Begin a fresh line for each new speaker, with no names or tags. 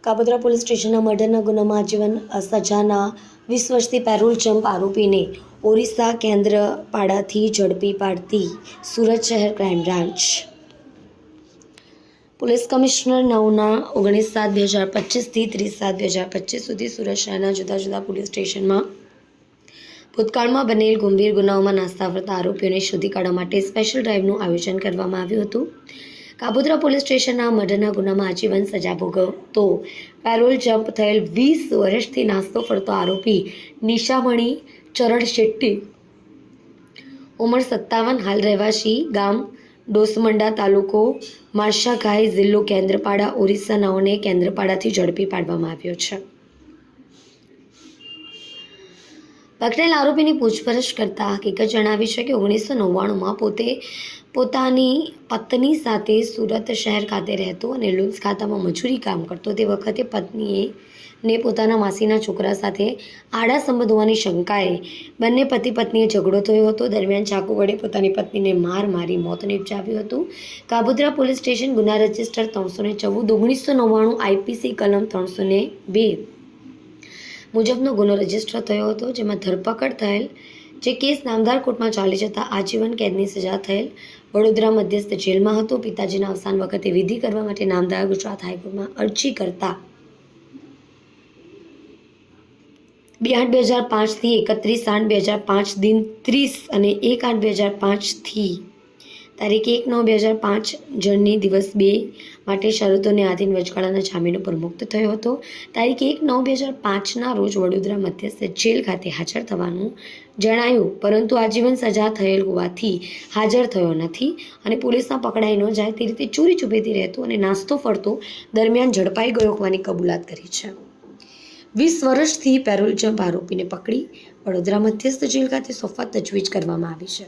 Kapodra police સ્ટેશનના મર્ડરના ગુનામાં આજીવન સજાના 20 વર્ષથી પેરોલ જમ્પ આરોપીને ઓરિસ્સા કેન્દ્રપાડાથી ઝડપી પાડતી સુરત શહેર ક્રાઇમ બ્રાન્ચ. પોલીસ કમિશનર 9/19/2025 થી 30/7/2025 સુધી સુરત શહેરના જુદા જુદા પોલીસ સ્ટેશનમાં ભૂતકાળમાં બનેલ ગંભીર ગુનાઓમાં નાસ્તા ફરતા આરોપીઓને શોધી કાઢવા માટે સ્પેશિયલ ડ્રાઇવનું આયોજન કરવામાં આવ્યું હતું. કાપોદ્રા પોલીસ સ્ટેશનના મર્ડરના ગુનામાં આજીવન સજા ભોગવતો પેરોલ જમ્પ થયેલ 20 વર્ષથી નાસ્તો ફરતો આરોપી નિશામણી ચરણ શેટ્ટી, ઉંમર 57, હાલ રહેવાસી ગામ ડોસમંડા, તાલુકો માર્શાઘાઈ, જિલ્લો કેન્દ્રપાડા, ઓરિસ્સા નાઓને કેન્દ્રપાડાથી ઝડપી પાડવામાં આવ્યો છે. પકડેલ આરોપીની પૂછપરછ કરતા હકીકત જણાવી છે કે 1999માં પોતે પોતાની પત્ની સાથે સુરત શહેર ખાતે રહેતો અને લુમ્સ ખાતામાં મજૂરી કામ કરતો. તે વખતે પત્નીને પોતાના માસીના છોકરા સાથે આડા સંબંધ હોવાની શંકાએ બંને પતિ પત્નીએ ઝઘડો થયો હતો. દરમિયાન ચાકુ વડે પોતાની પત્નીને મારી મોત નિપજાવ્યું હતું. કાપોદ્રા પોલીસ સ્ટેશન ગુના રજિસ્ટર 314/1999 આઈપીસી કલમ 302 મુજબનો ગુનો રજીસ્ટર થયો હતો, જેમાં ધરપકડ થયેલ જે કેસ નામદાર કોર્ટમાં ચાલી જતા આજીવન કેદની સજા થયેલ વડોદરા મધ્યસ્થ જેલમાં હતો. પિતાજીના અવસાન વખતે વિધિ કરવા માટે નામદાર ગુજરાત હાઈકોર્ટમાં અરજી કરતા 2/8/2005 થી 31/8/2005 દિન 30 અને 1/8/2005 થી તારીખ 1/9/2005 જણની દિવસ 2 માટે શરતોને આધીન વચગાળાના જામીન ઉપર મુક્ત થયો હતો. તારીખ 1/9/2005ના રોજ વડોદરા મધ્યસ્થ જેલ ખાતે હાજર થવાનું જણાયું, પરંતુ આજીવન સજા થયેલ હોવાથી હાજર થયો નથી અને પોલીસમાં પકડાઈ ન જાય તે રીતે ચોરી છુપેથી રહેતો અને નાસ્તો ફરતો દરમિયાન ઝડપાઈ ગયો હોવાની કબૂલાત કરી છે. 20 વર્ષથી પેરોલ જમ્પ આરોપીને પકડી વડોદરા મધ્યસ્થ જેલ ખાતે સોંપવા તજવીજ કરવામાં આવી છે.